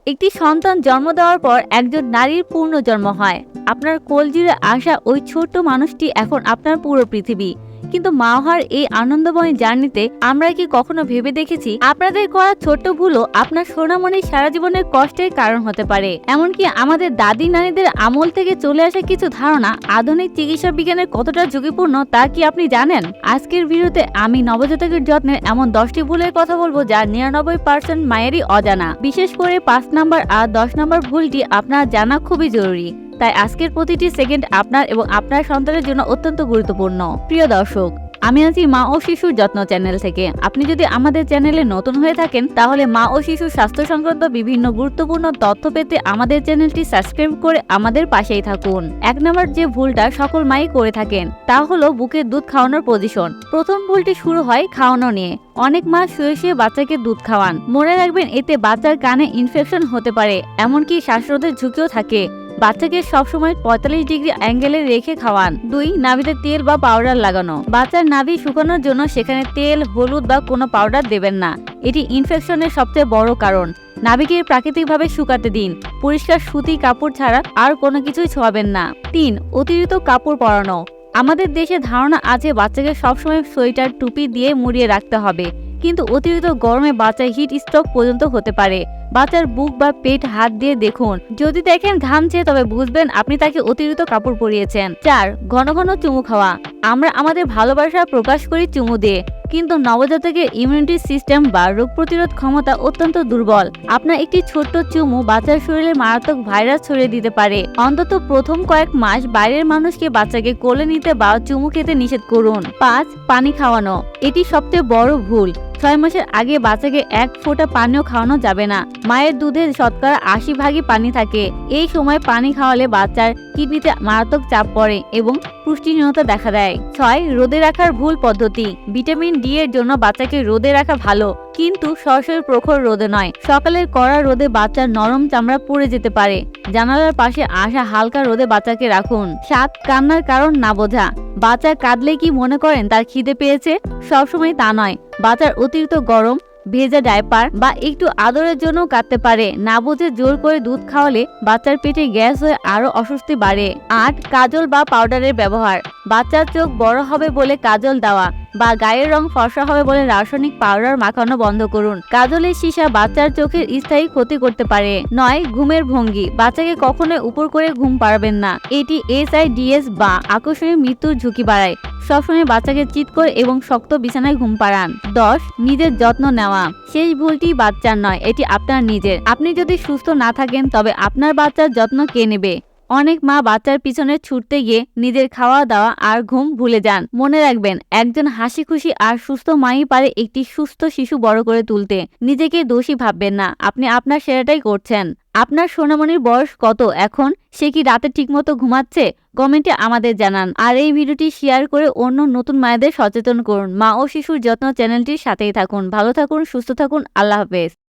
একটি সন্তান জন্ম দেওয়ার পর একজন নারীর পূর্ণ জন্ম হয়। আপনার কোল জুড়ে আসা ওই ছোট্ট মানুষটি এখন আপনার পুরো পৃথিবী। কিন্তু মা হওয়ার এই আনন্দময় জার্নিতে আমরা কি কখনো ভেবে দেখেছি আপনাদের করা ছোট্ট ভুলও আপনার সোনামণির সারা জীবনের কষ্টের কারণ হতে পারে। এমনকি আমাদের দাদি নানীদের আমল থেকে চলে আসা কিছু ধারণা আধুনিক চিকিৎসা বিজ্ঞানের কতটা ঝুঁকিপূর্ণ তা কি আপনি জানেন? আজকের ভিডিওতে আমি নবজাতকের যত্নের এমন 10টি ভুলের কথা বলবো যা 99% মায়েরই অজানা। বিশেষ করে 5 নাম্বার আর 10 নাম্বার ভুলটি আপনার জানা খুবই জরুরি। তাই আজকের প্রতিটি সেকেন্ড আপনার এবং আপনার সন্তানের জন্য অত্যন্ত গুরুত্বপূর্ণ। প্রিয় দর্শক, আমি আছি মা ও শিশুর যত্ন চ্যানেল থেকে। আপনি যদি আমাদের চ্যানেলে নতুন হয়ে থাকেন তাহলে মা ও শিশুর স্বাস্থ্য সংক্রান্ত বিভিন্ন গুরুত্বপূর্ণ তথ্য পেতে আমাদের চ্যানেলটি সাবস্ক্রাইব করে আমাদের পাশেই থাকুন। 1 নম্বর যে ভুলটা সকল মাই করে থাকেন তা হলো বুকের দুধ খাওয়ানোর পজিশন। প্রথম ভুলটি শুরু হয় খাওয়ানো নিয়ে। অনেক মা শুয়ে শুয়ে বাচ্চাকে দুধ খাওয়ান। মনে রাখবেন এতে বাচ্চার কানে ইনফেকশন হতে পারে, এমনকি শ্বাসরোধের ঝুঁকিও থাকে। বাচ্চাকে সবসময় 45 ডিগ্রি অ্যাঙ্গেলে রেখে খাওয়ান। 2. নাভিতে তেল বা পাউডার লাগানো। বাচ্চার নাভি শুকানোর জন্য সেখানে তেল, হলুদ বা কোনো পাউডার দেবেন না। এটি ইনফেকশনের সবচেয়ে বড় কারণ। নাভিকে প্রাকৃতিকভাবে শুকাতে দিন। পরিষ্কার সুতি কাপড় ছাড়া আর কোনো কিছুই ছোঁয়াবেন না। 3. অতিরিক্ত কাপড় পরানো। আমাদের দেশে ধারণা আছে বাচ্চাকে সবসময় সোয়েটার, টুপি দিয়ে মুড়িয়ে রাখতে হবে, কিন্তু অতিরিক্ত গরমে বাচ্চার হিট স্ট্রোক পর্যন্ত হতে পারে। বাচ্চার বুক বা পেট হাত দিয়ে দেখুন, যদি দেখেন ঘামছে তবে বুঝবেন আপনি তাকে অতিরিক্ত কাপড় পরিয়েছেন। 4. ঘন ঘন চুমু খাওয়া। আমরা আমাদের ভালোবাসা প্রকাশ করি চুমু দিয়ে, কিন্তু নবজাতকের ইমিউনিটি সিস্টেম বা রোগ প্রতিরোধ ক্ষমতা অত্যন্ত দুর্বল। আপনার একটি ছোট্ট চুমু বাচ্চার শরীরে মারাত্মক ভাইরাস ছড়িয়ে দিতে পারে। অন্তত প্রথম কয়েক মাস বাইরের মানুষকে বাচ্চাকে কোলে নিতে বা চুমু খেতে নিষেধ করুন। 5. পানি খাওয়ানো। এটি সবচেয়ে বড় ভুল। 6 মাসের আগে বাচ্চাকে 1 ফোঁটা পানিও খাওয়ানো যাবে না। মায়ের দুধে শতকরা 80 পানি থাকে। এই সময় পানি খাওয়ালে বাচ্চার কিডনিতে মারাত্মক চাপ পড়ে এবং পুষ্টিহীনতা দেখা দেয়। 6. রোদে রাখার ভুল পদ্ধতি। ভিটামিন ডি এর জন্য বাচ্চাকে রোদে রাখা ভালো, কিন্তু সরাসরি প্রখর রোদে নয়। সকালের কড়া রোদে বাচ্চার নরম চামড়া পুড়ে যেতে পারে। জানালার পাশে আসা হালকা রোদে বাচ্চাকে রাখুন। 7. কান্নার কারণ না বোঝা। বাচ্চা কাঁদলে কি মনে করেন তার খিদে পেয়েছে? সবসময় তা নয়। বাচ্চার অতিরিক্ত গরম, ভেজা ডায়পার বা একটু আদরের জন্য কাঁদতে পারে। না বুঝে জোর করে দুধ খাওয়ালে বাচ্চার পেটে গ্যাস হয়ে আরো অস্বস্তি বাড়ে। 8. কাজল বা পাউডারের ব্যবহার। বাচ্চার চোখ বড় হবে বলে কাজল দেওয়া বা গায়ের রং ফর্সা হবে বলে রাসায়নিক পাউডার মাখানো বন্ধ করুন। কাজলের সীসা বাচ্চার চোখের স্থায়ী ক্ষতি করতে পারে। 9. ঘুমের ভঙ্গি। বাচ্চাকে কখনোই উপর করে ঘুম পাড়বেন না। এটি SIDS বা আকস্মিক মৃত্যুর ঝুঁকি বাড়ায়। সবসময় বাচ্চাকে চিৎ করে এবং শক্ত বিছানায় ঘুম পাড়ান। 10. নিজের যত্ন নেওয়া। শেষ ভুলটি বাচ্চার নয়, এটি আপনার নিজের। আপনি যদি সুস্থ না থাকেন তবে আপনার বাচ্চার যত্ন কে নেবে? অনেক মা বাচ্চার পিছনে ছুটতে গিয়ে নিজের খাওয়া দাওয়া আর ঘুম ভুলে যান। মনে রাখবেন, একজন হাসি খুশি আর সুস্থ মাই পারে একটি সুস্থ শিশু বড় করে তুলতে। নিজেকে দোষী ভাববেন না, আপনি আপনার সেরাটাই করছেন। আপনার সোনামণির বয়স কত এখন? সে কি রাতে ঠিকমতো ঘুমাচ্ছে? কমেন্টে আমাদের জানান। আর এই ভিডিওটি শেয়ার করে অন্য নতুন মায়েদের সচেতন করুন। মা ও শিশুর যত্ন চ্যানেলটির সাথেই থাকুন। ভালো থাকুন, সুস্থ থাকুন। আল্লাহ হাফেজ।